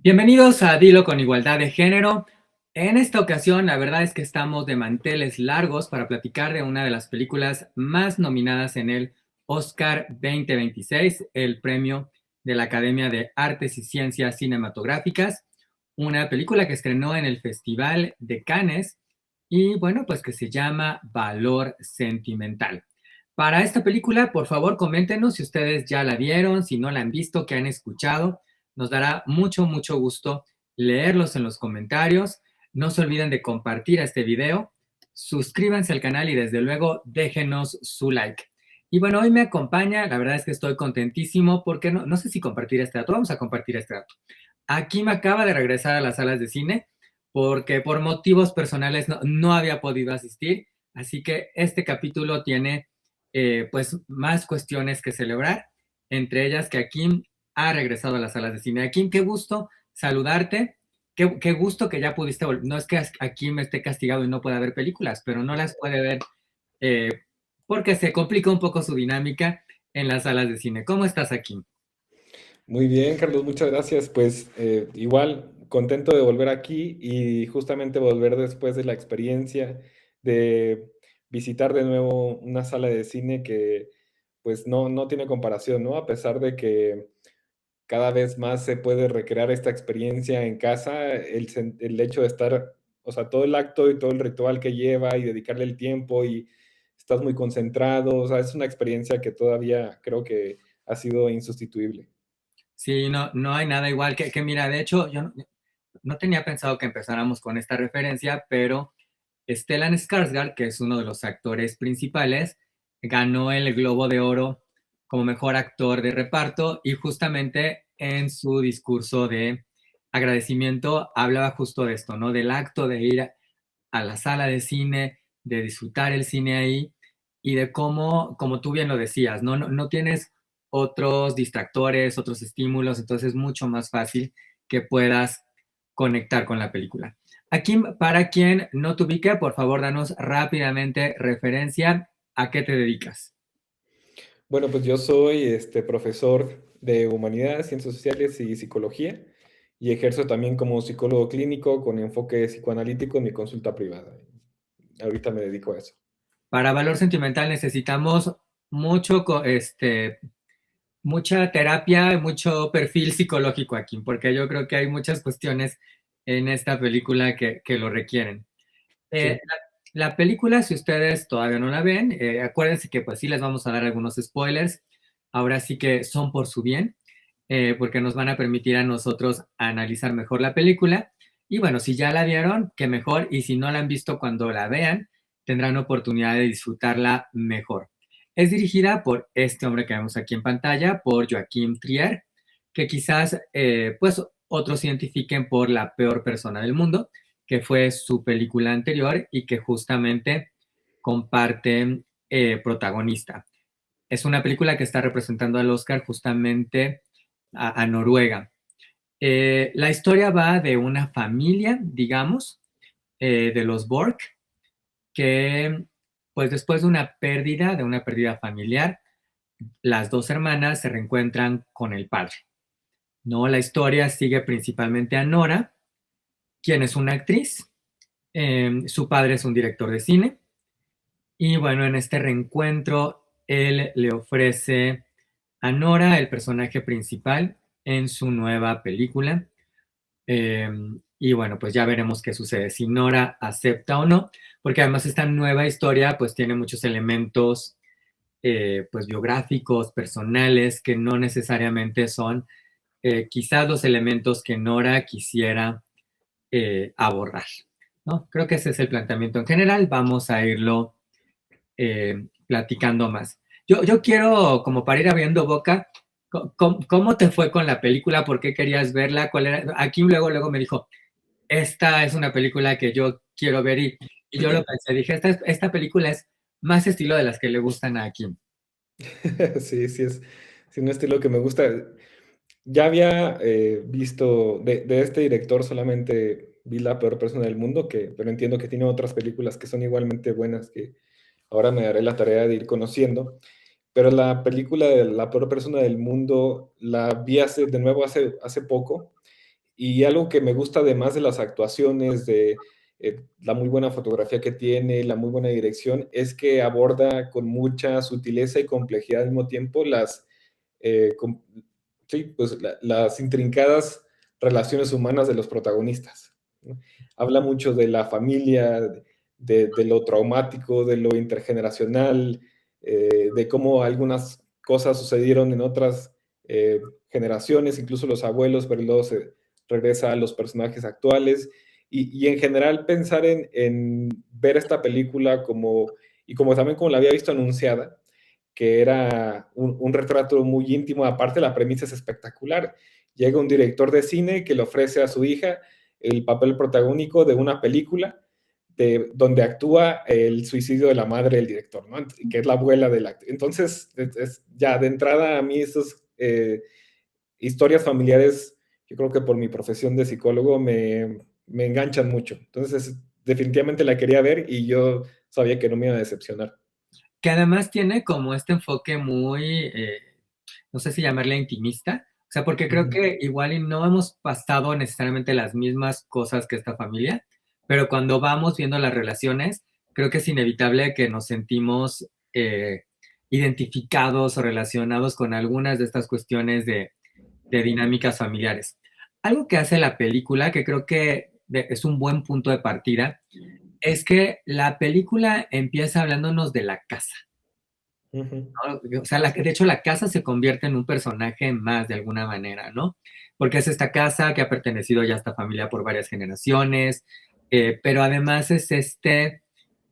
Bienvenidos a Dilo con Igualdad de Género. En esta ocasión, la verdad es que estamos de manteles largos para platicar de una de las películas más nominadas en el Oscar 2026, el premio de la Academia de Artes y Ciencias Cinematográficas, una película que estrenó en el Festival de Cannes y bueno, pues que se llama Valor Sentimental. Para esta película, por favor, coméntenos si ustedes ya la vieron, si no la han visto, qué han escuchado. Nos dará mucho gusto leerlos en los comentarios. No se olviden de compartir este video, suscríbanse al canal y desde luego déjenos su like. Y bueno, hoy me acompaña, la verdad es que estoy contentísimo porque no sé si compartir este dato, vamos a compartir este dato. Aquí me acaba de regresar a las salas de cine porque por motivos personales no había podido asistir, así que este capítulo tiene pues más cuestiones que celebrar, entre ellas que Akim ha regresado a las salas de cine. Akim, qué gusto saludarte, qué gusto que ya pudiste volver. No es que Akim esté castigado y no pueda ver películas, pero no las puede ver eh, porque se complica un poco su dinámica en las salas de cine. ¿Cómo estás, Akim? Muy bien, Carlos, muchas gracias. Pues igual, contento de volver aquí y justamente volver después de la experiencia de visitar de nuevo una sala de cine que pues no tiene comparación, ¿no? A pesar de que cada vez más se puede recrear esta experiencia en casa, el hecho de estar, o sea, todo el acto y todo el ritual que lleva y dedicarle el tiempo y estás muy concentrado, o sea, es una experiencia que todavía creo que ha sido insustituible. Sí, no hay nada igual que mira, de hecho, yo no tenía pensado que empezáramos con esta referencia, pero Stellan Skarsgård, que es uno de los actores principales, ganó el Globo de Oro como mejor actor de reparto y justamente en su discurso de agradecimiento hablaba justo de esto, ¿no? Del acto de ir a la sala de cine, de disfrutar el cine ahí y de cómo, como tú bien lo decías, no tienes otros distractores, otros estímulos, entonces es mucho más fácil que puedas conectar con la película. Aquí, para quien no te ubique, por favor, danos rápidamente referencia a qué te dedicas. Bueno, pues yo soy profesor de humanidades, ciencias sociales y psicología y ejerzo también como psicólogo clínico con enfoque psicoanalítico en mi consulta privada. Ahorita me dedico a eso. Para valor sentimental necesitamos mucho, mucha terapia, mucho perfil psicológico aquí, porque yo creo que hay muchas cuestiones en esta película que lo requieren. Sí. La película, si ustedes todavía no la ven, acuérdense que pues sí les vamos a dar algunos spoilers. Ahora sí que son por su bien, porque nos van a permitir a nosotros analizar mejor la película. Y bueno, si ya la vieron, qué mejor. Y si no la han visto cuando la vean, tendrán oportunidad de disfrutarla mejor. Es dirigida por este hombre que vemos aquí en pantalla, por Joachim Trier, que quizás pues otros identifiquen por La peor persona del mundo, que fue su película anterior y que justamente comparte protagonista. Es una película que está representando al Oscar justamente a Noruega. La historia va de una familia, digamos, de los Borg, que pues después de una pérdida familiar, las dos hermanas se reencuentran con el padre. ¿No? La historia sigue principalmente a Nora, quien es una actriz. Su padre es un director de cine. Y bueno, en este reencuentro, él le ofrece a Nora el personaje principal en su nueva película. Eh, y bueno, pues ya veremos qué sucede, si Nora acepta o no, porque además esta nueva historia pues tiene muchos elementos pues biográficos, personales, que no necesariamente son quizás los elementos que Nora quisiera abordar, ¿no? Creo que ese es el planteamiento en general, vamos a irlo platicando más. Yo quiero, como para ir abriendo boca, ¿cómo te fue con la película? ¿Por qué querías verla? ¿Cuál era? Aquí luego me dijo, esta es una película que yo quiero ver y yo lo pensé, dije, esta película es más estilo de las que le gustan a Kim. Sí, sí, un estilo que me gusta. Ya había visto de este director solamente vi La peor persona del mundo, pero entiendo que tiene otras películas que son igualmente buenas que ahora me daré la tarea de ir conociendo. Pero la película de La peor persona del mundo la vi de nuevo hace poco y algo que me gusta además de las actuaciones, de la muy buena fotografía que tiene, la muy buena dirección, es que aborda con mucha sutileza y complejidad al mismo tiempo eh, com- sí, pues, las intrincadas relaciones humanas de los protagonistas, ¿no? Habla mucho de la familia, de lo traumático, de lo intergeneracional, de cómo algunas cosas sucedieron en otras generaciones, incluso los abuelos, pero luego se regresa a los personajes actuales. Y en general pensar en ver esta película como, y como también como la había visto anunciada, que era un retrato muy íntimo. Aparte, la premisa es espectacular. Llega un director de cine que le ofrece a su hija el papel protagónico de una película donde actúa el suicidio de la madre del director, ¿no? Que es la abuela del actor. Entonces, ya de entrada a mí esas historias familiares, yo creo que por mi profesión de psicólogo me enganchan mucho. Entonces, definitivamente la quería ver y yo sabía que no me iba a decepcionar. Que además tiene como este enfoque muy, no sé si llamarle intimista, o sea, porque creo Ujú. que igual y no hemos pasado necesariamente las mismas cosas que esta familia, pero cuando vamos viendo las relaciones, creo que es inevitable que nos sentimos identificados o relacionados con algunas de estas cuestiones de dinámicas familiares. Algo que hace la película, que creo que es un buen punto de partida, es que la película empieza hablándonos de la casa, Ujú. ¿no? O sea, de hecho la casa se convierte en un personaje más de alguna manera, ¿no? Porque es esta casa que ha pertenecido ya a esta familia por varias generaciones, pero además es este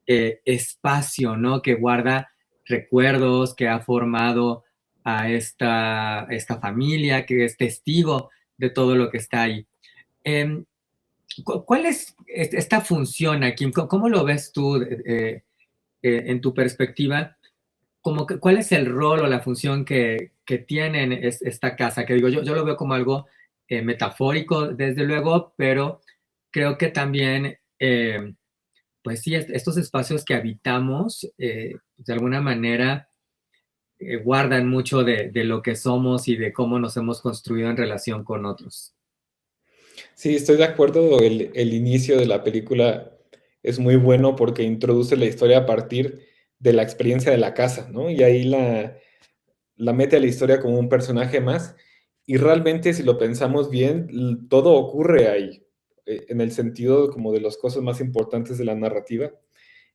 espacio, ¿no? Que guarda recuerdos, que ha formado a esta familia, que es testigo de todo lo que está ahí. Em, ¿Cuál es esta función aquí? ¿Cómo lo ves tú en tu perspectiva? ¿Cuál es el rol o la función que tiene esta casa? Que digo, yo lo veo como algo metafórico, desde luego, pero creo que también, pues sí, estos espacios que habitamos, de alguna manera, guardan mucho de lo que somos y de cómo nos hemos construido en relación con otros. Sí, estoy de acuerdo. El inicio de la película es muy bueno porque introduce la historia a partir de la experiencia de la casa, ¿no? Y ahí la mete a la historia como un personaje más. Y realmente, si lo pensamos bien, todo ocurre ahí, en el sentido como de las cosas más importantes de la narrativa.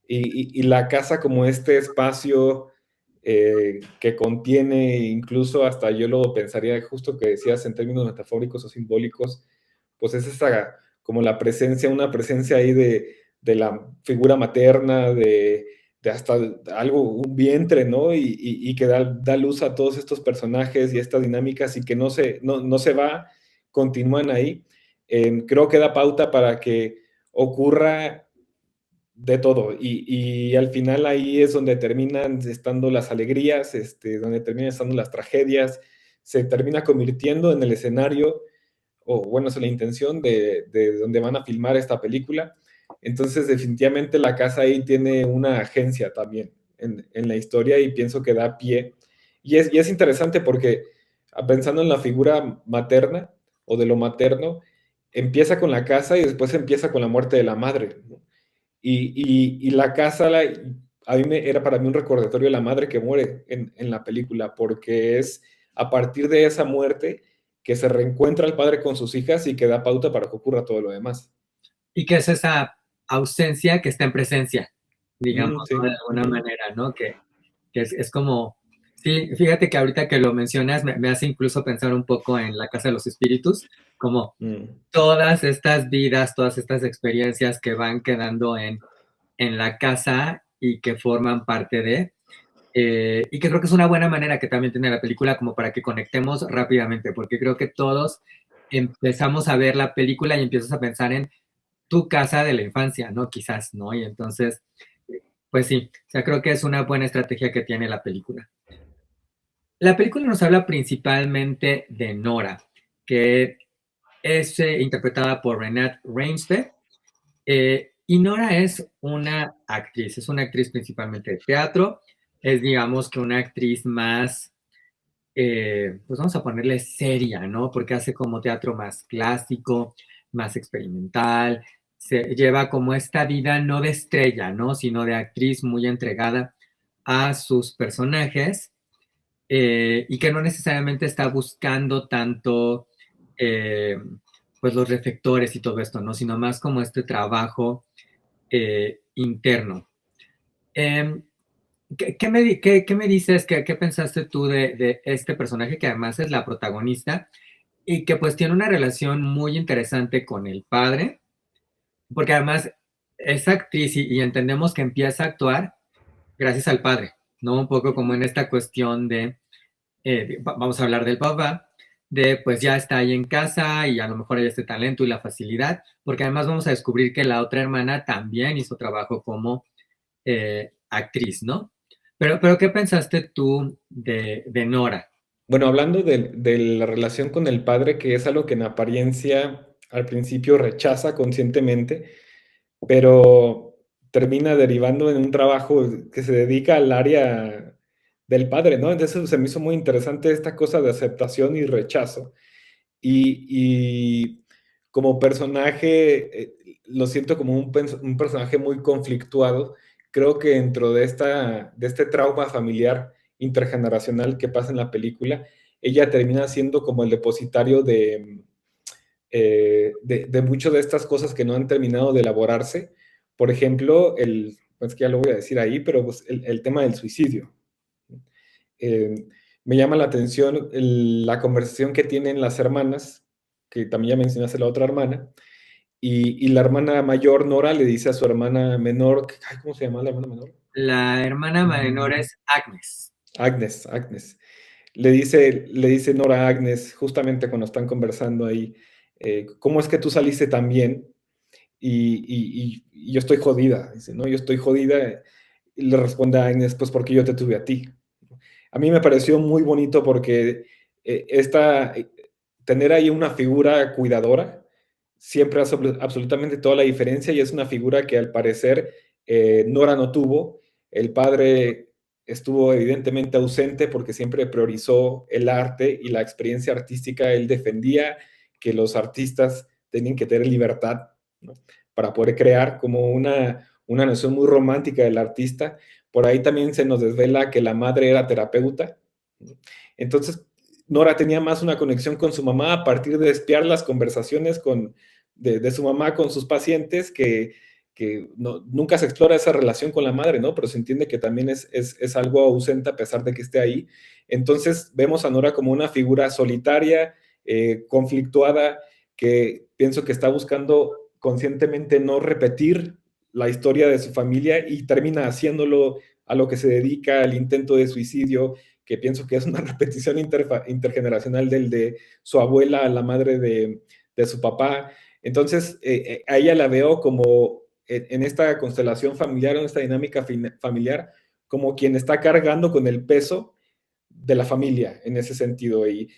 Y la casa como este espacio que contiene, incluso hasta yo lo pensaría justo que decías en términos metafóricos o simbólicos, pues es esa como la presencia, una presencia ahí de la figura materna, de hasta algo, un vientre, ¿no? Y que da luz a todos estos personajes y estas dinámicas y que no se va, continúan ahí. Creo que da pauta para que ocurra de todo. Y al final ahí es donde terminan estando las alegrías, donde terminan estando las tragedias, se termina convirtiendo en el escenario, o bueno, es la intención de donde van a filmar esta película. Entonces, definitivamente la casa ahí tiene una agencia también en la historia y pienso que da pie. Y es interesante porque pensando en la figura materna o de lo materno, empieza con la casa y después empieza con la muerte de la madre, ¿no? Y la casa era para mí un recordatorio de la madre que muere en la película, porque es a partir de esa muerte que se reencuentra el padre con sus hijas y que da pauta para que ocurra todo lo demás. Y que es esa ausencia que está en presencia, digamos, Sí. ¿no? De alguna Ujú. manera, ¿no? Que es como, sí, fíjate que ahorita que lo mencionas me hace incluso pensar un poco en La Casa de los Espíritus, como Mm. todas estas vidas, todas estas experiencias que van quedando en la casa y que forman parte de, y que creo que es una buena manera que también tiene la película como para que conectemos rápidamente, porque creo que todos empezamos a ver la película y empiezas a pensar en tu casa de la infancia, ¿no? Quizás, ¿no? Y entonces, pues sí, o sea, creo que es una buena estrategia que tiene la película. La película nos habla principalmente de Nora, que es interpretada por Renate Reinsve, y Nora es una actriz principalmente de teatro, es digamos que una actriz más pues vamos a ponerle seria, ¿no? Porque hace como teatro más clásico, más experimental, se lleva como esta vida no de estrella, ¿no? Sino de actriz muy entregada a sus personajes y que no necesariamente está buscando tanto, eh, pues los reflectores y todo esto, ¿no? Sino más como este trabajo interno. Em, qué me dices, qué pensaste tú de este personaje que además es la protagonista y que pues tiene una relación muy interesante con el padre? Porque además es actriz y entendemos que empieza a actuar gracias al padre, ¿no? Un poco como en esta cuestión de, vamos a hablar del papá, de pues ya está ahí en casa y a lo mejor hay este talento y la facilidad, porque además vamos a descubrir que la otra hermana también hizo trabajo como actriz, ¿no? Pero ¿qué pensaste tú de Nora? Bueno, hablando de la relación con el padre, que es algo que en apariencia al principio rechaza conscientemente, pero termina derivando en un trabajo que se dedica al área del padre, ¿no? Entonces se me hizo muy interesante esta cosa de aceptación y rechazo. Y como personaje, lo siento como un personaje muy conflictuado. Creo que dentro de este trauma familiar intergeneracional que pasa en la película, ella termina siendo como el depositario de muchas de estas cosas que no han terminado de elaborarse. Por ejemplo, pues que ya lo voy a decir ahí, pero pues el tema del suicidio. Eh, Me llama la atención la conversación que tienen las hermanas, que también ya mencionaste la otra hermana, y la hermana mayor, Nora, le dice a su hermana menor, ay, ¿cómo se llama la hermana menor? La hermana menor es Agnes. Agnes. Le dice Nora a Agnes, justamente cuando están conversando ahí, ¿cómo es que tú saliste tan bien? Y yo estoy jodida. Dice, no, yo estoy jodida. Y le responde a Agnes, pues porque yo te tuve a ti. A mí me pareció muy bonito porque tener ahí una figura cuidadora siempre hace absolutamente toda la diferencia y es una figura que al parecer Nora no tuvo. El padre estuvo evidentemente ausente porque siempre priorizó el arte y la experiencia artística. Él defendía que los artistas tenían que tener libertad, ¿no? Para poder crear como una noción muy romántica del artista. Por ahí también se nos desvela que la madre era terapeuta. Entonces, Nora tenía más una conexión con su mamá a partir de espiar las conversaciones de su mamá con sus pacientes, que nunca se explora esa relación con la madre, ¿no? Pero se entiende que también es algo ausente a pesar de que esté ahí. Entonces, vemos a Nora como una figura solitaria, conflictuada, que pienso que está buscando conscientemente no repetir la historia de su familia y termina haciéndolo a lo que se dedica, al intento de suicidio, que pienso que es una repetición intergeneracional del de su abuela a la madre de su papá. Entonces, a ella la veo como en esta constelación familiar, en esta dinámica familiar, como quien está cargando con el peso de la familia en ese sentido. Y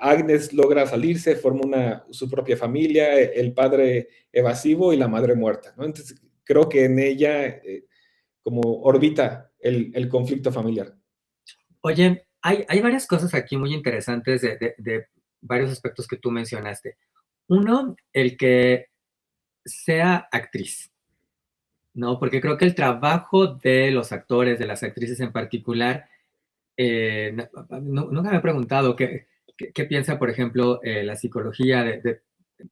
Agnes logra salirse, forma su propia familia, el padre evasivo y la madre muerta, ¿no? Entonces, creo que en ella como orbita el conflicto familiar. Oye, hay varias cosas aquí muy interesantes de varios aspectos que tú mencionaste. Uno, el que sea actriz, ¿no? Porque creo que el trabajo de los actores, de las actrices en particular, nunca me he preguntado qué piensa, por ejemplo, la psicología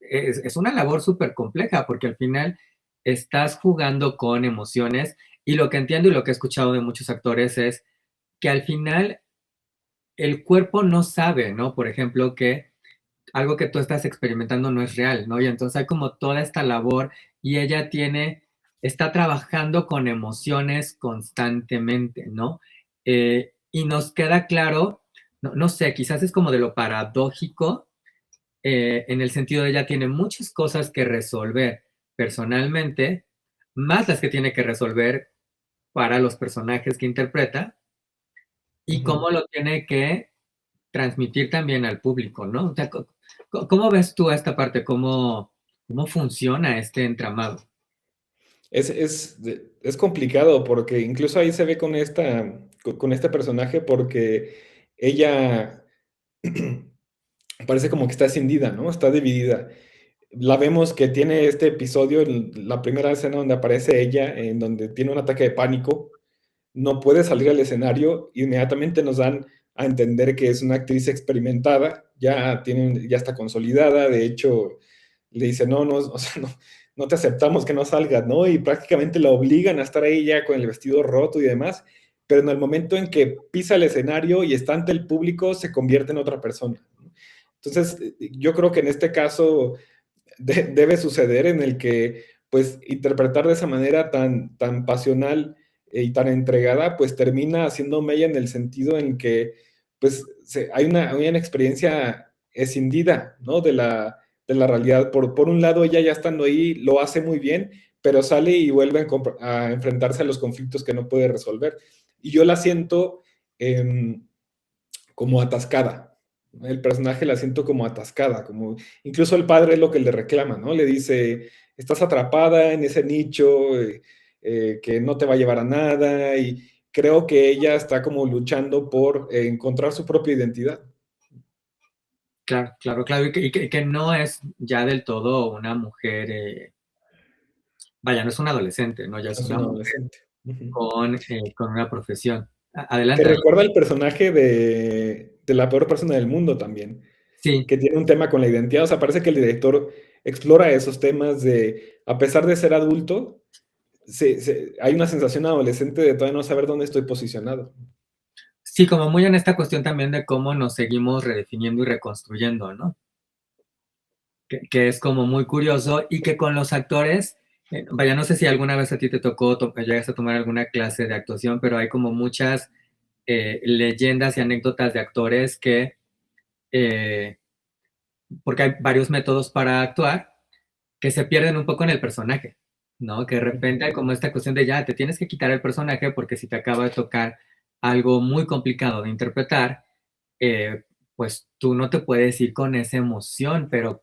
es una labor súper compleja porque al final estás jugando con emociones y lo que entiendo y lo que he escuchado de muchos actores es que al final el cuerpo no sabe, ¿no? Por ejemplo, que algo que tú estás experimentando no es real, ¿no? Y entonces hay como toda esta labor y ella está trabajando con emociones constantemente, ¿no? Y nos queda claro, no sé, quizás es como de lo paradójico, en el sentido de ella tiene muchas cosas que resolver personalmente, más las que tiene que resolver para los personajes que interpreta, y Ujú. cómo lo tiene que transmitir también al público, ¿no? O sea, ¿cómo ves tú esta parte? ¿Cómo funciona este entramado? Es complicado porque incluso ahí se ve con este personaje porque ella parece como que está escindida, ¿no? Está dividida. La vemos que tiene este episodio, la primera escena donde aparece ella, en donde tiene un ataque de pánico, no puede salir al escenario, inmediatamente nos dan a entender que es una actriz experimentada, ya está consolidada, de hecho le dice, no, no, o sea, no, no te aceptamos que no salgas, ¿no? Y prácticamente la obligan a estar ahí ya con el vestido roto y demás, pero en el momento en que pisa el escenario y está ante el público, se convierte en otra persona. Entonces, yo creo que en este caso debe suceder en el que, pues, interpretar de esa manera tan pasional y tan entregada, pues termina haciendo mella en el sentido en que, pues, hay una experiencia escindida, ¿no? De la realidad. Por un lado, ella ya estando ahí lo hace muy bien, pero sale y vuelve a enfrentarse a los conflictos que no puede resolver. Y yo la siento como atascada. El personaje la siento como atascada, como incluso el padre es lo que le reclama, ¿no? Le dice, estás atrapada en ese nicho que no te va a llevar a nada y creo que ella está como luchando por encontrar su propia identidad. Claro, claro, claro, y que no es ya del todo una mujer, vaya, no es una adolescente, ¿no? Ya es Es una un mujer adolescente. Uh-huh. con una profesión. Que Adelante, adelante. recuerda el personaje de la peor persona del mundo también, Sí, que tiene un tema con la identidad. O sea, parece que el director explora esos temas de, a pesar de ser adulto, hay una sensación adolescente de todavía no saber dónde estoy posicionado. sí, como muy en esta cuestión también de cómo nos seguimos redefiniendo y reconstruyendo, ¿no? Que es como muy curioso y que con los actores, vaya, no sé si alguna vez a ti te tocó, llegas a tomar alguna clase de actuación, pero hay como muchas leyendas y anécdotas de actores que, eh, porque hay varios métodos para actuar, que se pierden un poco en el personaje, ¿no? Que de repente hay como esta cuestión de ya, te tienes que quitar el personaje porque si te acaba de tocar algo muy complicado de interpretar, eh, pues tú no te puedes ir con esa emoción, pero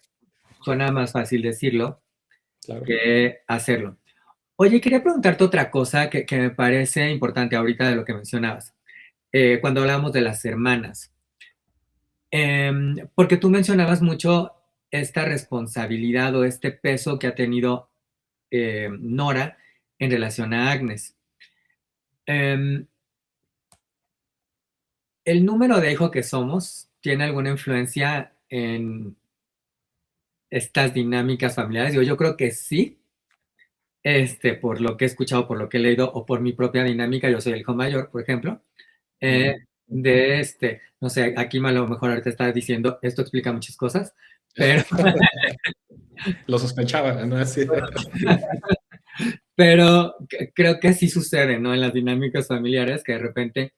suena más fácil decirlo Claro. que hacerlo. Oye, quería preguntarte otra cosa que me parece importante ahorita de lo que mencionabas, cuando hablábamos de las hermanas. Porque tú mencionabas mucho esta responsabilidad o este peso que ha tenido Nora en relación a Agnes. Em, ¿El número de hijos que somos tiene alguna influencia en estas dinámicas familiares? Yo creo que sí, por lo que he escuchado, por lo que he leído o por mi propia dinámica. Yo soy el hijo mayor, por ejemplo. eh, Mm. no sé, aquí a lo mejor ahorita está diciendo, esto explica muchas cosas, pero Lo sospechaba, ¿no? Así. Pero creo que sí sucede, ¿no? En las dinámicas familiares, que de repente,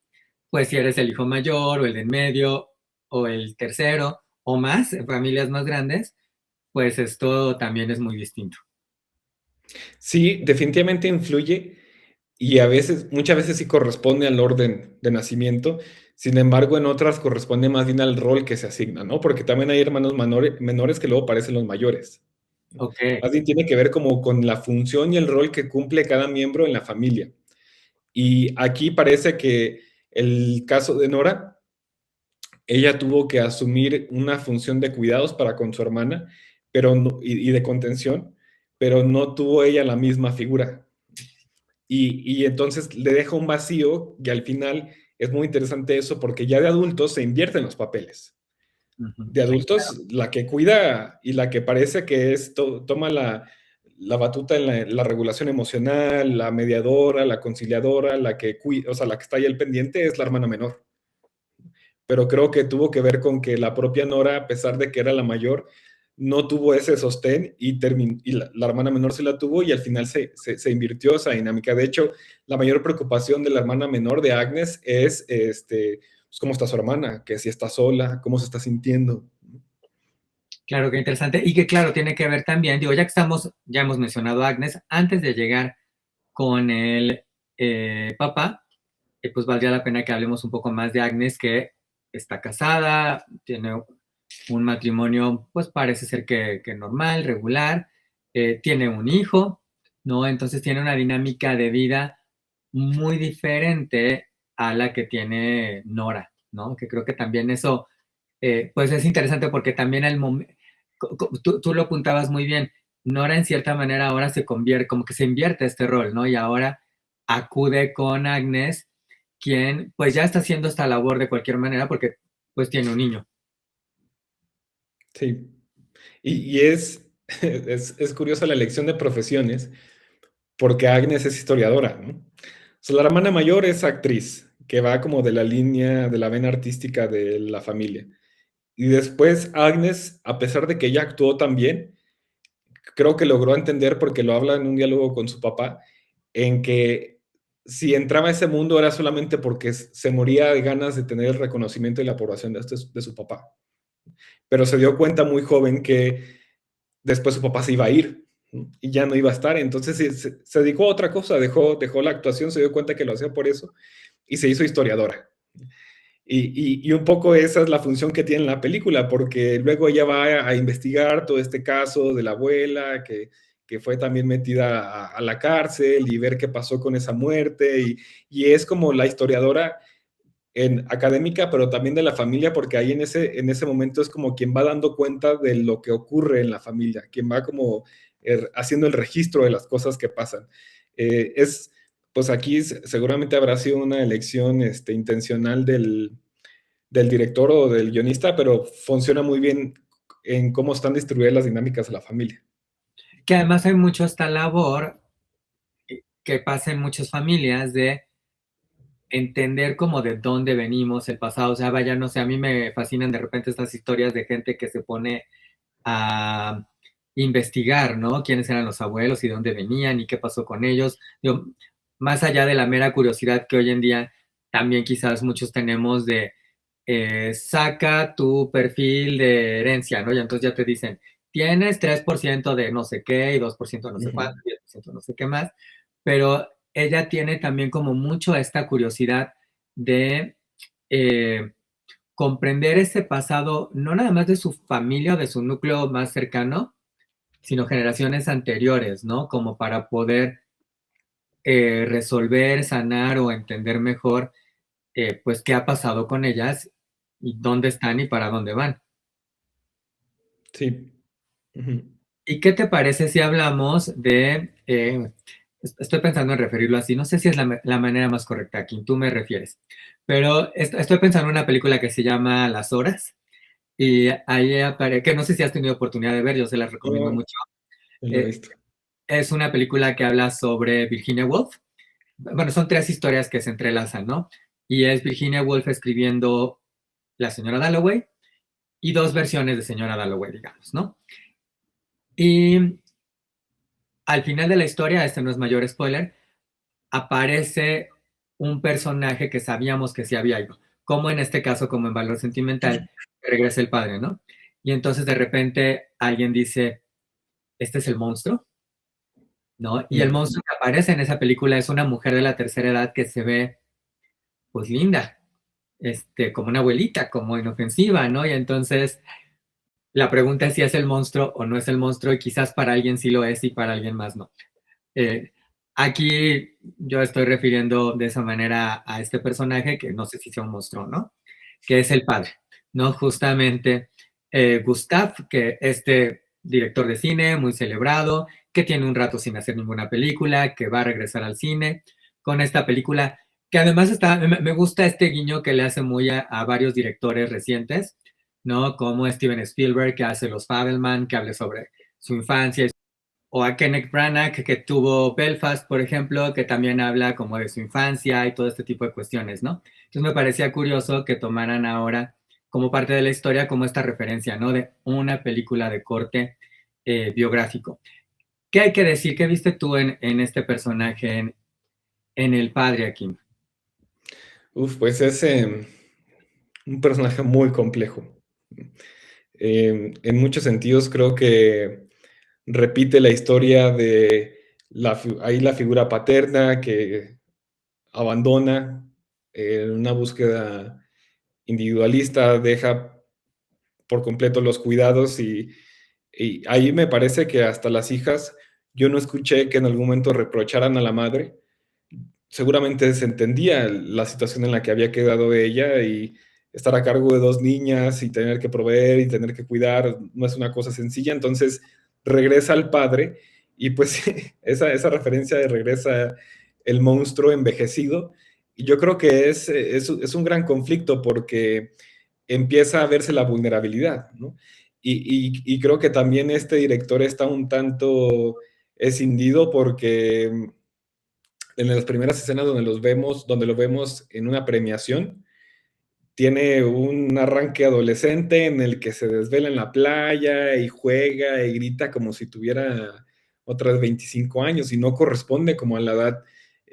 pues si eres el hijo mayor o el de en medio o el tercero o más, en familias más grandes, pues esto también es muy distinto. Sí, definitivamente influye y a veces, muchas veces sí corresponde al orden de nacimiento, sin embargo, en otras corresponde más bien al rol que se asigna, ¿no? Porque también hay hermanos menores que luego parecen los mayores. ¿No? Ok, Más bien tiene que ver como con la función y el rol que cumple cada miembro en la familia. Y aquí parece que el caso de Nora, ella tuvo que asumir una función de cuidados para con su hermana, pero y de contención, pero no tuvo ella la misma figura. Y entonces le deja un vacío y al final es muy interesante eso porque ya de adultos se invierten los papeles. ujú. De adultos, la que cuida y la que parece que toma la batuta en la regulación emocional, la mediadora, la conciliadora, la que cuida, o sea, la que está ahí al pendiente es la hermana menor. Pero creo que tuvo que ver con que la propia Nora, a pesar de que era la mayor, no tuvo ese sostén y la hermana menor sí la tuvo y al final se invirtió esa dinámica. De hecho, la mayor preocupación de la hermana menor de Agnes es pues, cómo está su hermana, que si está sola, cómo se está sintiendo. Claro, qué interesante. Y que claro, tiene que ver también, digo, ya que estamos, ya hemos mencionado a Agnes, antes de llegar con el papá, pues valdría la pena que hablemos un poco más de Agnes, que está casada, tiene un matrimonio, pues parece ser que normal, regular, tiene un hijo, ¿no? Entonces tiene una dinámica de vida muy diferente a la que tiene Nora, ¿no? Que creo que también eso pues es interesante porque también tú lo apuntabas muy bien, Nora en cierta manera ahora se convierte, como que se invierte este rol, ¿no? Y ahora acude con Agnes, quien pues ya está haciendo esta labor de cualquier manera porque pues tiene un niño. Sí. Y es curiosa la elección de profesiones, porque Agnes es historiadora, ¿no? O sea, la hermana mayor es actriz, que va como de la línea, de la vena artística de la familia. Y después Agnes, a pesar de que ella actuó también, creo que logró entender, porque lo habla en un diálogo con su papá, en que si entraba a ese mundo era solamente porque se moría de ganas de tener el reconocimiento y la aprobación de su papá. Pero se dio cuenta muy joven que después su papá se iba a ir, ¿no? Y ya no iba a estar. Entonces se dedicó a otra cosa, dejó la actuación, se dio cuenta que lo hacía por eso y se hizo historiadora. Y un poco esa es la función que tiene la película, porque luego ella va a investigar todo este caso de la abuela, que fue también metida a la cárcel, y ver qué pasó con esa muerte, y es como la historiadora académica, pero también de la familia, porque ahí en ese momento es como quien va dando cuenta de lo que ocurre en la familia, quien va como haciendo el registro de las cosas que pasan. Es, pues aquí seguramente habrá sido una elección intencional del director o del guionista, pero funciona muy bien en cómo están distribuidas las dinámicas de la familia. Que además hay mucho esta labor que pasa en muchas familias de entender como de dónde venimos, el pasado, o sea, vaya, no sé, a mí me fascinan de repente estas historias de gente que se pone a investigar, ¿no? Quiénes eran los abuelos y dónde venían y qué pasó con ellos. Digo, más allá de la mera curiosidad que hoy en día también quizás muchos tenemos de saca tu perfil de herencia, ¿no? Y entonces ya te dicen, tienes 3% de no sé qué y 2% no sé cuánto, 10% no sé qué más, pero ella tiene también como mucho esta curiosidad de eh, comprender ese pasado, no nada más de su familia o de su núcleo más cercano, sino generaciones anteriores, ¿no? Como para poder resolver, sanar o entender mejor, pues, qué ha pasado con ellas y dónde están y para dónde van. Sí. Ujú. ¿Y qué te parece si hablamos de, estoy pensando en referirlo así, no sé si es la manera más correcta a quien tú me refieres, pero estoy pensando en una película que se llama Las Horas y ahí aparece, que no sé si has tenido oportunidad de ver, yo se las recomiendo No, mucho. no lo he Eh, visto. es una película que habla sobre Virginia Woolf. Bueno, son tres historias que se entrelazan, ¿no? Y es Virginia Woolf escribiendo La señora Dalloway y dos versiones de señora Dalloway, digamos, ¿no? Y al final de la historia, este no es mayor spoiler, aparece un personaje que sabíamos que sí había ido, como en este caso, como en Valor Sentimental, regresa el padre, ¿no? Y entonces de repente alguien dice, ¿este es el monstruo? ¿No? Y el Mm. monstruo que aparece en esa película es una mujer de la tercera edad que se ve, pues linda, como una abuelita, como inofensiva, ¿no? Y entonces la pregunta es si es el monstruo o no es el monstruo, y quizás para alguien sí lo es y para alguien más no. Eh, Aquí yo estoy refiriendo de esa manera a este personaje, que no sé si sea un monstruo, ¿no? Que es el padre, ¿no? Justamente Gustav, que este director de cine muy celebrado, que tiene un rato sin hacer ninguna película, que va a regresar al cine con esta película, que además me gusta este guiño que le hace muy a varios directores recientes, ¿no? Como Steven Spielberg, que hace Los Fabelman, que habla sobre su infancia, o a Kenneth Branagh, que tuvo Belfast, por ejemplo, que también habla como de su infancia y todo este tipo de cuestiones, ¿no? Entonces me parecía curioso que tomaran ahora como parte de la historia como esta referencia, ¿no? De una película de corte biográfico. ¿Qué hay que decir? ¿Qué viste tú en este personaje, en el padre aquí? Uf, pues es un personaje muy complejo. En muchos sentidos creo que repite la historia de ahí la figura paterna que abandona en una búsqueda individualista, deja por completo los cuidados, y ahí me parece que hasta las hijas, yo no escuché que en algún momento reprocharan a la madre. Seguramente se entendía la situación en la que había quedado ella, y estar a cargo de 2 niñas y tener que proveer y tener que cuidar no es una cosa sencilla, entonces regresa al padre y pues esa referencia de regresa el monstruo envejecido, y yo creo que es un gran conflicto porque empieza a verse la vulnerabilidad, ¿no? Y creo que también este director está un tanto escindido porque en las primeras escenas donde lo vemos en una premiación, tiene un arranque adolescente en el que se desvela en la playa y juega y grita como si tuviera otras 25 años y no corresponde como a la edad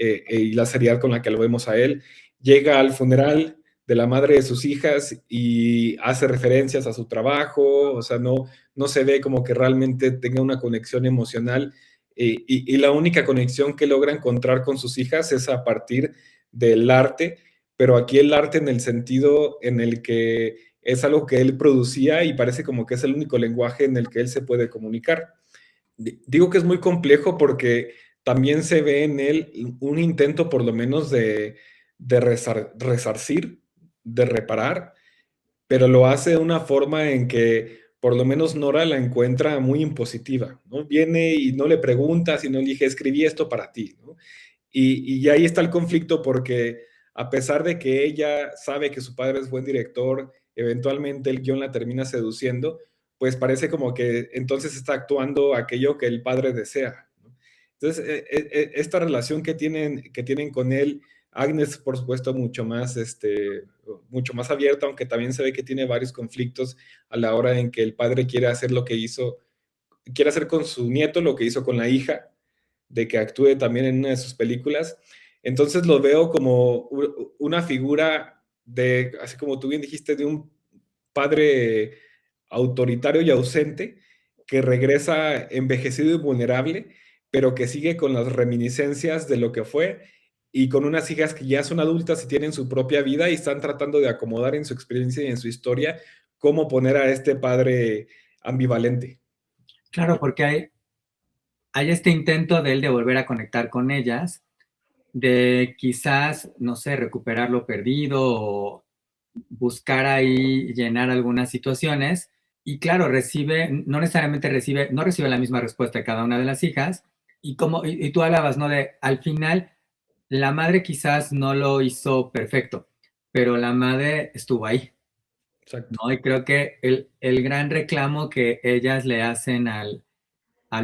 y la seriedad con la que lo vemos a él. Llega al funeral de la madre de sus hijas y hace referencias a su trabajo, o sea, no se ve como que realmente tenga una conexión emocional y la única conexión que logra encontrar con sus hijas es a partir del arte, pero aquí el arte en el sentido en el que es algo que él producía y parece como que es el único lenguaje en el que él se puede comunicar. Digo que es muy complejo porque también se ve en él un intento por lo menos de resarcir, de reparar, pero lo hace de una forma en que por lo menos Nora la encuentra muy impositiva, ¿no? Viene y no le pregunta, sino le dije, escribí esto para ti, ¿no? Y ahí está el conflicto porque a pesar de que ella sabe que su padre es buen director, eventualmente el guión la termina seduciendo, pues parece como que entonces está actuando aquello que el padre desea, ¿no? Entonces, esta relación que tienen con él, Agnes, por supuesto, mucho más abierta, aunque también se ve que tiene varios conflictos a la hora en que el padre quiere hacer con su nieto lo que hizo con la hija, de que actúe también en una de sus películas. Entonces lo veo como una figura de, así como tú bien dijiste, de un padre autoritario y ausente que regresa envejecido y vulnerable, pero que sigue con las reminiscencias de lo que fue y con unas hijas que ya son adultas y tienen su propia vida y están tratando de acomodar en su experiencia y en su historia cómo poner a este padre ambivalente. Claro, porque hay este intento de él de volver a conectar con ellas, de quizás, no sé, recuperar lo perdido o buscar ahí llenar algunas situaciones. Y claro, no necesariamente no recibe la misma respuesta de cada una de las hijas. Y tú hablabas, ¿no? De al final, la madre quizás no lo hizo perfecto, pero la madre estuvo ahí, Exacto. ¿no? Y creo que el gran reclamo que ellas le hacen al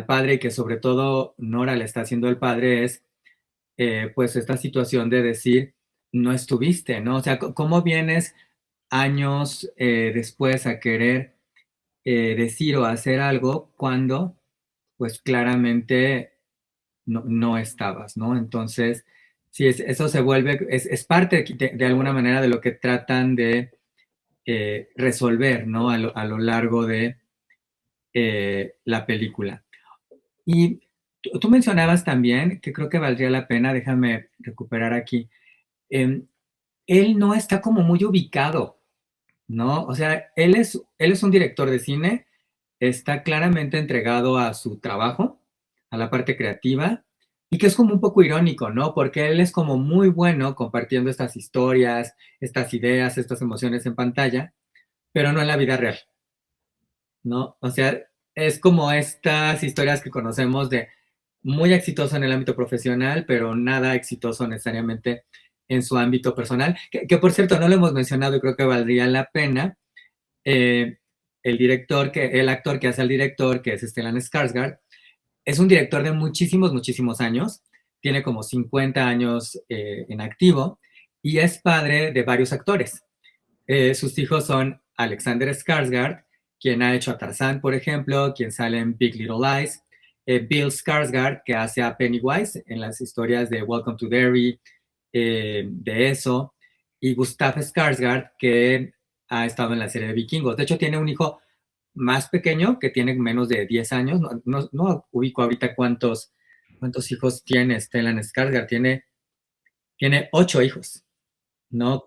padre, y que sobre todo Nora le está haciendo al padre, es pues esta situación de decir, no estuviste, ¿no? O sea, ¿cómo vienes años después a querer decir o hacer algo cuando pues claramente no estabas, ¿no? Entonces, sí, eso se vuelve, es parte de alguna manera de lo que tratan de resolver, ¿no? A lo largo de la película. Y tú mencionabas también, que creo que valdría la pena, déjame recuperar aquí, em, él no está como muy ubicado, ¿no? O sea, él es un director de cine, está claramente entregado a su trabajo, a la parte creativa, y que es como un poco irónico, ¿no? Porque él es como muy bueno compartiendo estas historias, estas ideas, estas emociones en pantalla, pero no en la vida real, ¿no? O sea, es como estas historias que conocemos de muy exitoso en el ámbito profesional, pero nada exitoso necesariamente en su ámbito personal, que por cierto no lo hemos mencionado y creo que valdría la pena. eh, el actor que hace al director, que es Stellan Skarsgård, es un director de muchísimos, muchísimos años, tiene como 50 años en activo y es padre de varios actores. Sus hijos son Alexander Skarsgård, quien ha hecho a Tarzán, por ejemplo, quien sale en Big Little Lies, Bill Skarsgård, que hace a Pennywise en las historias de Welcome to Derry, de eso, y Gustav Skarsgård, que ha estado en la serie de Vikingos. De hecho, tiene un hijo más pequeño que tiene menos de 10 años. No ubico ahorita cuántos hijos tiene Stellan Skarsgård. Tiene 8 hijos, ¿no?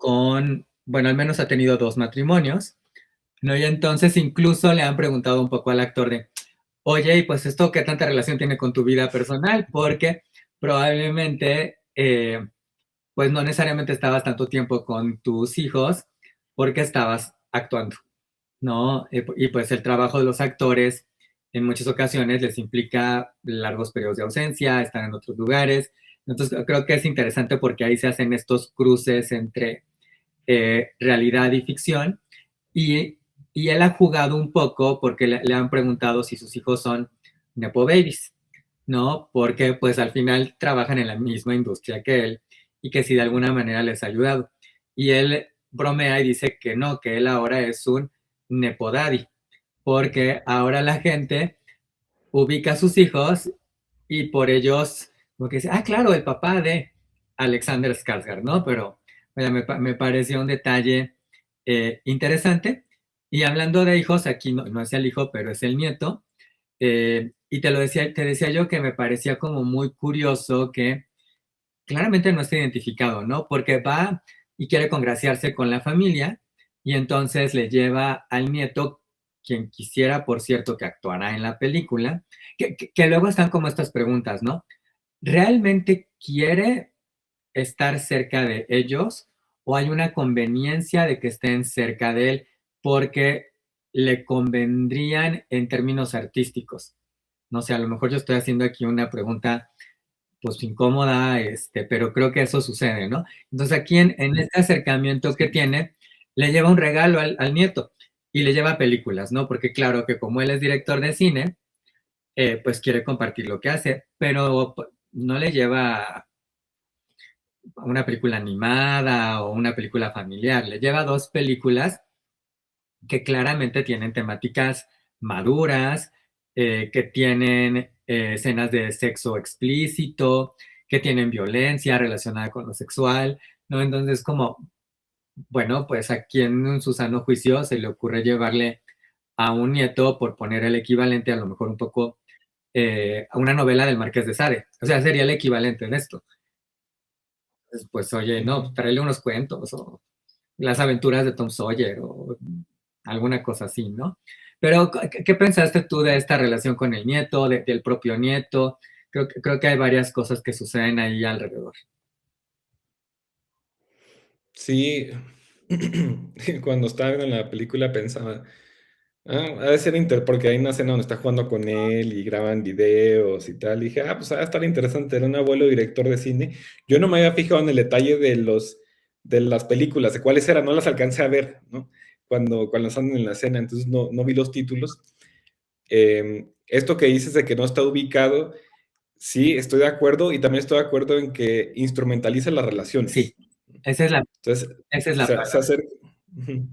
Bueno, al menos ha tenido 2 matrimonios, ¿no? Y entonces incluso le han preguntado un poco al actor de, oye, y pues esto, ¿qué tanta relación tiene con tu vida personal? Porque probablemente, pues no necesariamente estabas tanto tiempo con tus hijos porque estabas actuando, ¿no? Y pues el trabajo de los actores en muchas ocasiones les implica largos periodos de ausencia, estar en otros lugares. Entonces creo que es interesante porque ahí se hacen estos cruces entre realidad y ficción. Y, y él ha jugado un poco porque le han preguntado si sus hijos son Nepo Babies, ¿no? Porque pues al final trabajan en la misma industria que él y que si de alguna manera les ha ayudado. Y él bromea y dice que no, que él ahora es un Nepo Daddy, porque ahora la gente ubica a sus hijos y por ellos, como que dice, ah, claro, el papá de Alexander Skarsgård, ¿no? Pero bueno, me pareció un detalle interesante. Y hablando de hijos, aquí no es el hijo, pero es el nieto. Y te decía yo que me parecía como muy curioso que claramente no está identificado, ¿no? Porque va y quiere congraciarse con la familia y entonces le lleva al nieto, quien quisiera, por cierto, que actuara en la película, que luego están como estas preguntas, ¿no? ¿Realmente quiere estar cerca de ellos o hay una conveniencia de que estén cerca de él porque le convendrían en términos artísticos? No sé, a lo mejor yo estoy haciendo aquí una pregunta pues incómoda, pero creo que eso sucede, ¿no? Entonces aquí en este acercamiento que Sí. tiene, le lleva un regalo al nieto y le lleva películas, ¿no? Porque claro que como él es director de cine, pues quiere compartir lo que hace, pero no le lleva una película animada o una película familiar, le lleva dos películas que claramente tienen temáticas maduras, que tienen escenas de sexo explícito, que tienen violencia relacionada con lo sexual, ¿no? Entonces, como, bueno, pues a quien en su sano juicio se le ocurre llevarle a un nieto, por poner el equivalente, a lo mejor un poco, a una novela del Marqués de Sade. O sea, sería el equivalente en esto. Pues, oye, no, Ujú. tráele unos cuentos o las aventuras de Tom Sawyer o alguna cosa así, ¿no? Pero, ¿qué pensaste tú de esta relación con el nieto, del propio nieto? Creo que hay varias cosas que suceden ahí alrededor. Sí, cuando estaba viendo la película pensaba, ha de ser porque hay una escena donde está jugando con él y graban videos y tal. Y dije, pues va a estar interesante, era un abuelo director de cine. Yo no me había fijado en el detalle de las películas, de cuáles eran, no las alcancé a ver, ¿no? Cuando están en la escena, entonces no vi los títulos. Esto que dices de que no está ubicado, sí, estoy de acuerdo y también estoy de acuerdo en que instrumentaliza las Sí, relaciones. esa es la, Entonces, esa es la se palabra. acerca. Ujú.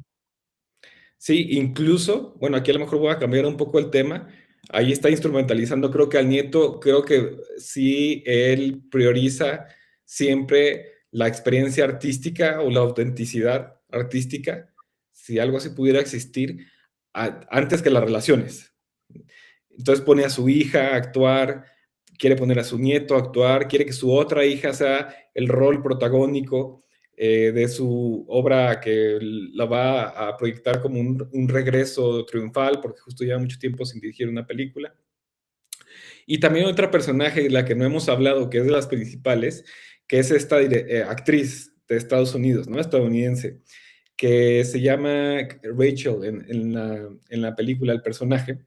Sí, incluso, bueno, aquí a lo mejor voy a cambiar un poco el tema. Ahí está instrumentalizando, creo que al nieto, creo que sí, él prioriza siempre la experiencia artística o la autenticidad artística, si algo así pudiera existir, antes que las relaciones. Entonces pone a su hija a actuar, quiere poner a su nieto a actuar, quiere que su otra hija sea el rol protagónico de su obra que la va a proyectar como un regreso triunfal, porque justo lleva mucho tiempo sin dirigir una película. Y también otra personaje de la que no hemos hablado, que es de las principales, que es esta actriz de Estados Unidos, ¿no? Estadounidense, que se llama Rachel en la película, el personaje.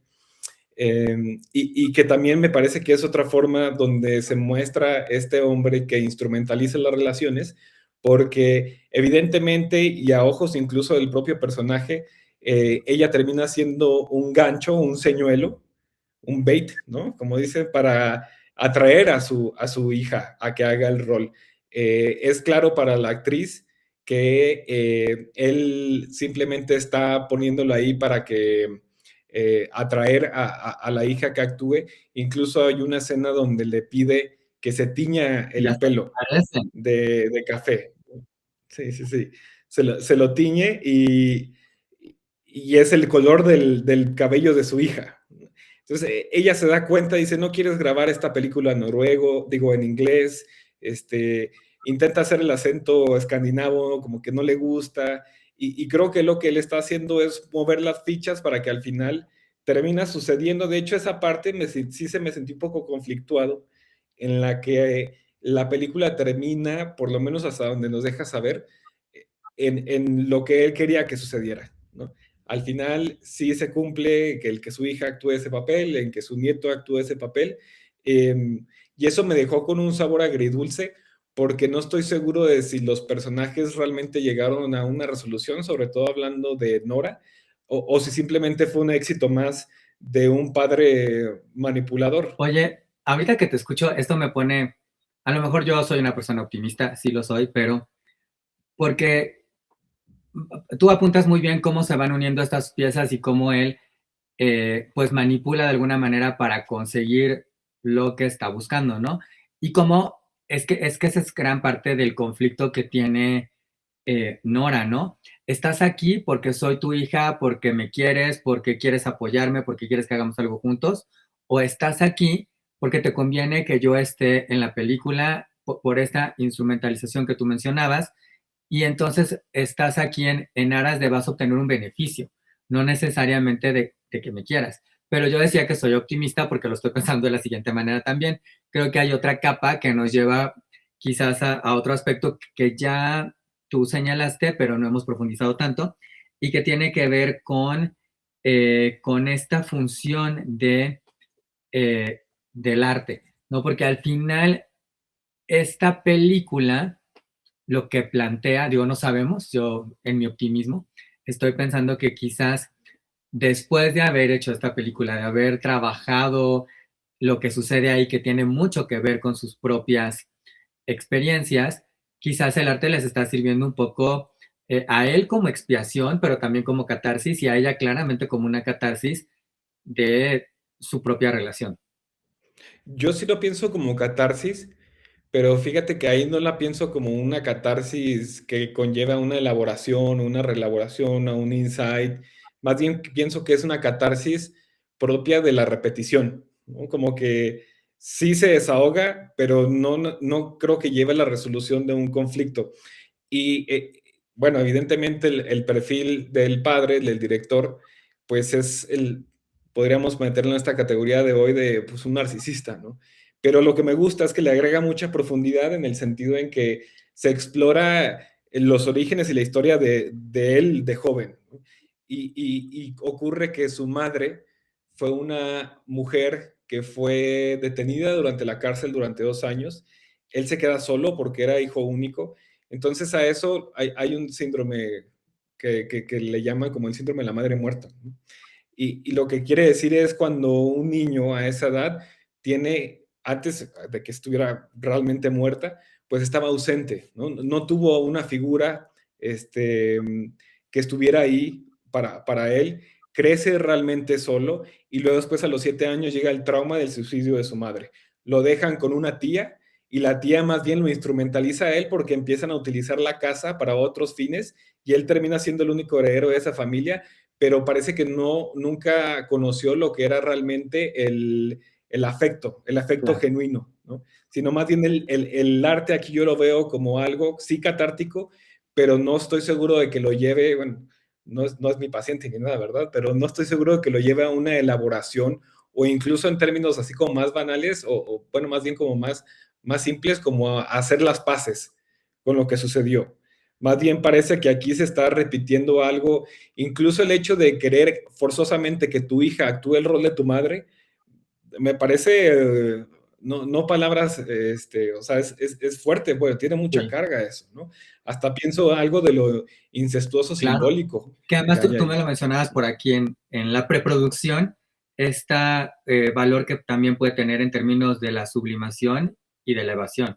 Y que también me parece que es otra forma donde se muestra este hombre que instrumentaliza las relaciones, porque evidentemente y a ojos incluso del propio personaje, ella termina siendo un gancho, un señuelo, un bait, ¿no? Como dice, para atraer a su hija a que haga el rol. Es claro para la actriz que él simplemente está poniéndolo ahí para que atraer a la hija que actúe. Incluso hay una escena donde le pide que se tiña Y el hasta se pelo parecen. de café. Sí, sí, sí. Se lo tiñe y es el color del cabello de su hija. Entonces ella se da cuenta y dice, no quieres grabar esta película en noruego, digo en inglés, intenta hacer el acento escandinavo, como que no le gusta, y creo que lo que él está haciendo es mover las fichas para que al final termina sucediendo. De hecho, esa parte sí se me sentí un poco conflictuado, en la que la película termina, por lo menos hasta donde nos deja saber, en lo que él quería que sucediera, ¿no? Al final sí se cumple que su hija actúe ese papel, en que su nieto actúe ese papel, eh, y eso me dejó con un sabor agridulce, porque no estoy seguro de si los personajes realmente llegaron a una resolución, sobre todo hablando de Nora, o si simplemente fue un éxito más de un padre manipulador. Oye, ahorita que te escucho, esto me pone, a lo mejor yo soy una persona optimista, sí lo soy, pero porque tú apuntas muy bien cómo se van uniendo estas piezas y cómo él pues manipula de alguna manera para conseguir lo que está buscando, ¿no? Y cómo es que esa es gran parte del conflicto que tiene Nora, ¿no? Estás aquí porque soy tu hija, porque me quieres, porque quieres apoyarme, porque quieres que hagamos algo juntos, o estás aquí porque te conviene que yo esté en la película por esta instrumentalización que tú mencionabas, y entonces estás aquí en aras de vas a obtener un beneficio, no necesariamente de que me quieras. Pero yo decía que soy optimista porque lo estoy pensando de la siguiente manera también. Creo que hay otra capa que nos lleva quizás a otro aspecto que ya tú señalaste, pero no hemos profundizado tanto, y que tiene que ver con esta función del arte, ¿no? Porque al final esta película lo que plantea, digo, no sabemos, yo en mi optimismo estoy pensando que quizás después de haber hecho esta película, de haber trabajado lo que sucede ahí, que tiene mucho que ver con sus propias experiencias, quizás el arte les está sirviendo un poco a él como expiación, pero también como catarsis y a ella claramente como una catarsis de su propia relación. Yo sí lo pienso como catarsis, pero fíjate que ahí no la pienso como una catarsis que conlleva una elaboración, una reelaboración, o un insight. Más bien pienso que es una catarsis propia de la repetición, ¿no? Como que sí se desahoga, pero no creo que lleve a la resolución de un conflicto. Y bueno, evidentemente el perfil del padre, del director, pues podríamos meterlo en esta categoría de hoy de pues, un narcisista, ¿no? Pero lo que me gusta es que le agrega mucha profundidad en el sentido en que se explora los orígenes y la historia de él de joven, ¿no? Y ocurre que su madre fue una mujer que fue detenida durante la cárcel durante 2 años. Él se queda solo porque era hijo único. Entonces a eso hay un síndrome que le llaman como el síndrome de la madre muerta, ¿no? Y lo que quiere decir es cuando un niño a esa edad tiene, antes de que estuviera realmente muerta, pues estaba ausente, ¿no? No tuvo una figura que estuviera ahí para él, crece realmente solo y luego después a los 7 años llega el trauma del suicidio de su madre. Lo dejan con una tía y la tía más bien lo instrumentaliza a él porque empiezan a utilizar la casa para otros fines y él termina siendo el único heredero de esa familia, pero parece que nunca conoció lo que era realmente el afecto Claro. genuino, ¿no? Sino más bien el arte aquí yo lo veo como algo, sí catártico, pero no estoy seguro de que lo lleve, bueno, no es mi paciente ni nada, ¿verdad? Pero no estoy seguro de que lo lleve a una elaboración o incluso en términos así como más banales bueno, más bien como más simples, como a hacer las paces con lo que sucedió. Más bien parece que aquí se está repitiendo algo, incluso el hecho de querer forzosamente que tu hija actúe el rol de tu madre, me parece, no palabras, o sea, es fuerte, bueno, tiene mucha Sí, carga eso, ¿no? Hasta pienso algo de lo incestuoso claro. simbólico Que que además hay tú ahí. me lo mencionabas por aquí en la preproducción, este valor que también puede tener en términos de la sublimación y de la evasión.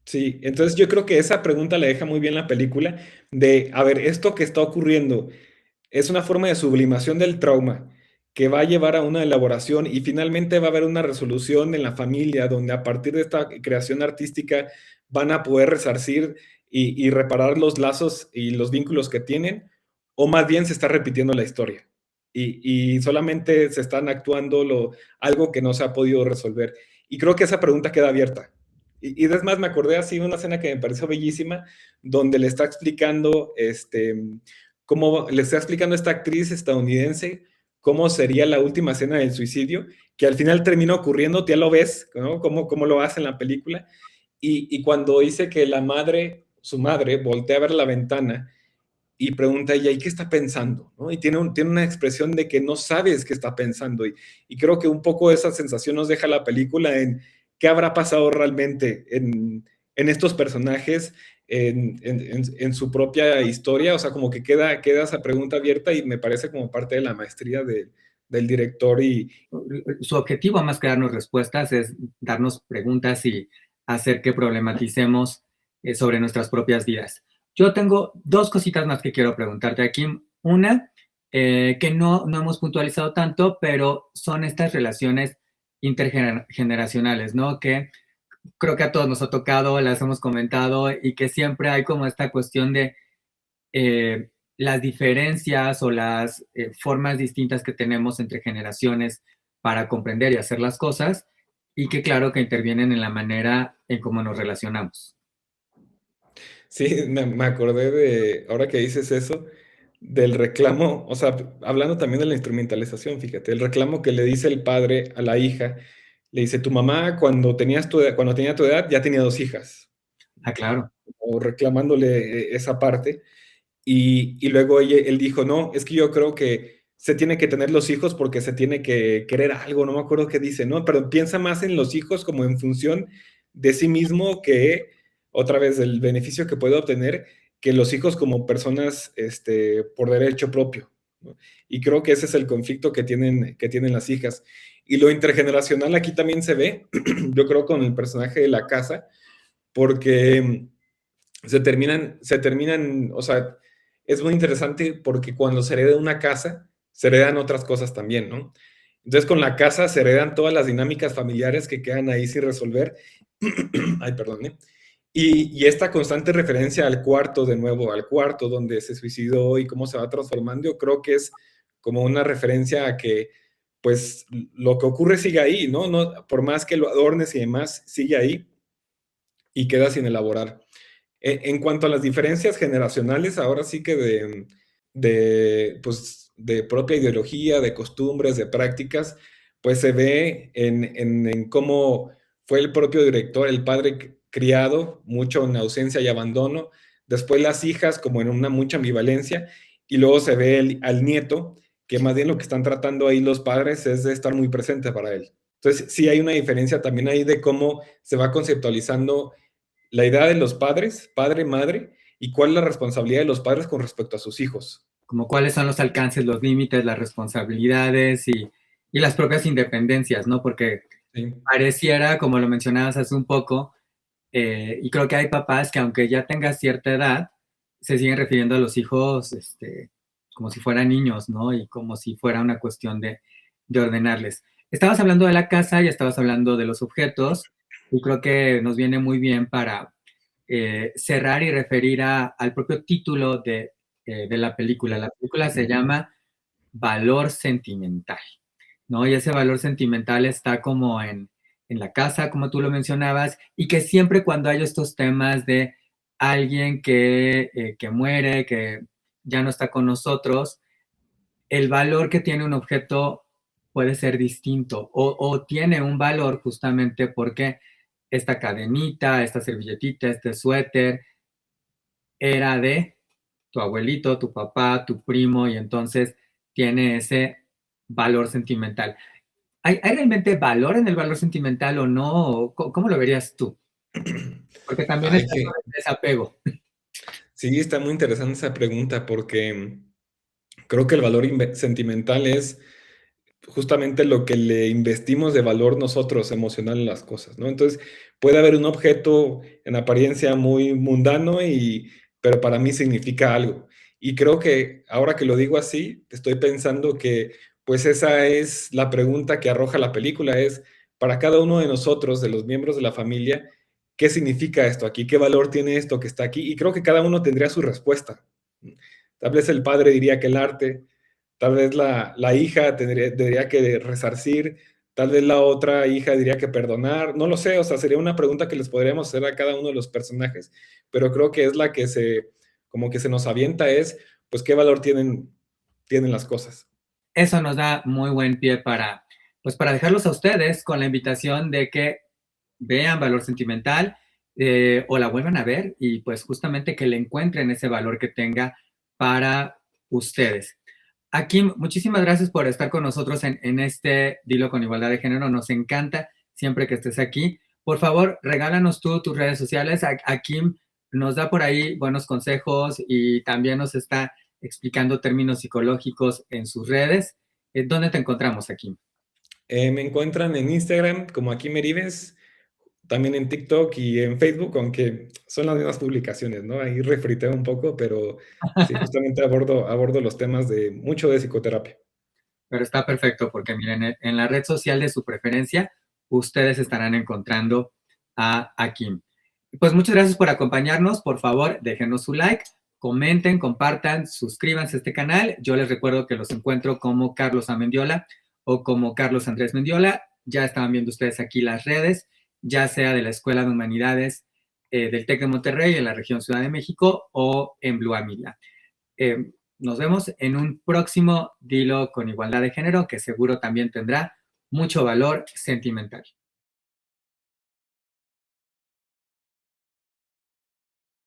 Sí, entonces yo creo que esa pregunta le deja muy bien la película de, a ver, esto que está ocurriendo es una forma de sublimación del trauma que va a llevar a una elaboración y finalmente va a haber una resolución en la familia donde a partir de esta creación artística van a poder resarcir y reparar los lazos y los vínculos que tienen, o más bien se está repitiendo la historia y solamente se están actuando algo que no se ha podido resolver. Y creo que esa pregunta queda abierta. Y es más, me acordé así de una escena que me pareció bellísima, donde le está explicando cómo le está explicando a esta actriz estadounidense cómo sería la última escena del suicidio, que al final termina ocurriendo, ya lo ves, ¿no? Cómo lo hace en la película. Y cuando dice que su madre, voltea a ver la ventana y pregunta ella, ¿y qué está pensando? ¿No? Y tiene una expresión de que no sabes qué está pensando. Y creo que un poco esa sensación nos deja la película en qué habrá pasado realmente en estos personajes, en su propia historia. O sea, como que queda esa pregunta abierta y me parece como parte de la maestría del director. Su objetivo, más que darnos respuestas, es darnos preguntas y hacer que problematicemos sobre nuestras propias vidas. Yo tengo dos cositas más que quiero preguntarte aquí. Una, que no hemos puntualizado tanto, pero son estas relaciones intergeneracionales, ¿no? Que creo que a todos nos ha tocado, las hemos comentado, y que siempre hay como esta cuestión de las diferencias o las formas distintas que tenemos entre generaciones para comprender y hacer las cosas, y que claro que intervienen en la manera en cómo nos relacionamos. Sí, me acordé de, ahora que dices eso, del reclamo, o sea, hablando también de la instrumentalización, fíjate, el reclamo que le dice el padre a la hija, le dice, tu mamá cuando tenía tu edad ya tenía dos hijas, Ah, claro. o reclamándole esa parte, y luego él dijo, no, es que yo creo que se tiene que tener los hijos porque se tiene que querer algo, no me acuerdo qué dice, ¿no? Pero piensa más en los hijos como en función de sí mismo que, otra vez, el beneficio que puede obtener, que los hijos como personas por derecho propio, ¿no? Y creo que ese es el conflicto que tienen las hijas. Y lo intergeneracional aquí también se ve, yo creo, con el personaje de la casa, porque o sea, es muy interesante porque cuando se hereda una casa, se heredan otras cosas también, ¿no? Entonces con la casa se heredan todas las dinámicas familiares que quedan ahí sin resolver. Ay, perdón, ¿eh? Y esta constante referencia al cuarto, de nuevo, al cuarto donde se suicidó y cómo se va transformando, yo creo que es como una referencia a que, pues, lo que ocurre sigue ahí, ¿no? No, por más que lo adornes y demás, sigue ahí y queda sin elaborar. En cuanto a las diferencias generacionales, ahora sí que pues, de propia ideología, de costumbres, de prácticas, pues se ve en cómo fue el propio director, el padre criado, mucho en ausencia y abandono, después las hijas como en una mucha ambivalencia, y luego se ve al nieto, que más bien lo que están tratando ahí los padres es de estar muy presente para él. Entonces, sí hay una diferencia también ahí de cómo se va conceptualizando la idea de los padres, padre, madre, y cuál es la responsabilidad de los padres con respecto a sus hijos. Como cuáles son los alcances, los límites, las responsabilidades y las propias independencias, ¿no? Porque Sí. pareciera, como lo mencionabas hace un poco, y creo que hay papás que aunque ya tengas cierta edad, se siguen refiriendo a los hijos como si fueran niños, ¿no? Y como si fuera una cuestión de ordenarles. Estabas hablando de la casa y estabas hablando de los objetos, y creo que nos viene muy bien para cerrar y referir al propio título de la película. La película se llama Valor Sentimental, ¿no? Y ese valor sentimental está como en la casa, como tú lo mencionabas, y que siempre cuando hay estos temas de alguien que muere, que ya no está con nosotros, el valor que tiene un objeto puede ser distinto o tiene un valor justamente porque esta cadenita, esta servilletita, este suéter era de tu abuelito, tu papá, tu primo, y entonces tiene ese valor sentimental. ¿Hay realmente valor en el valor sentimental o no? ¿Cómo lo verías tú? Porque también Ay, está todo el desapego. sí, está muy interesante esa pregunta porque creo que el valor sentimental es justamente lo que le investimos de valor nosotros emocional a las cosas, ¿no? Entonces, puede haber un objeto en apariencia muy mundano, pero para mí significa algo. Y creo que ahora que lo digo así, estoy pensando que pues esa es la pregunta que arroja la película, es para cada uno de nosotros, de los miembros de la familia, ¿qué significa esto aquí? ¿Qué valor tiene esto que está aquí? Y creo que cada uno tendría su respuesta. Tal vez el padre diría que el arte, tal vez la hija tendría que resarcir, tal vez la otra hija diría que perdonar, no lo sé, o sea, sería una pregunta que les podríamos hacer a cada uno de los personajes, pero creo que es la que como que se nos avienta es, pues, ¿qué valor tienen las cosas? Eso nos da muy buen pie pues para dejarlos a ustedes con la invitación de que vean Valor Sentimental o la vuelvan a ver y pues justamente que le encuentren ese valor que tenga para ustedes. Akim, muchísimas gracias por estar con nosotros en este Dilo con Igualdad de Género. Nos encanta siempre que estés aquí. Por favor, regálanos tú tus redes sociales. Akim nos da por ahí buenos consejos y también nos está explicando términos psicológicos en sus redes. ¿Dónde te encontramos, Akim? Me encuentran en Instagram como Akim Meribes, también en TikTok y en Facebook, aunque son las mismas publicaciones, ¿no? Ahí refriteo un poco, pero sí, justamente abordo los temas de mucho de psicoterapia. Pero está perfecto porque miren, en la red social de su preferencia, ustedes estarán encontrando a Kim. Pues muchas gracias por acompañarnos. Por favor, déjenos su like, comenten, compartan, suscríbanse a este canal. Yo les recuerdo que los encuentro como Carlos Amendiola o como Carlos Andrés Mendiola. Ya estaban viendo ustedes aquí las redes, ya sea de la Escuela de Humanidades del TEC de Monterrey en la región Ciudad de México o en Blue Amiga. Nos vemos en un próximo Dilo con Igualdad de Género que seguro también tendrá mucho valor sentimental.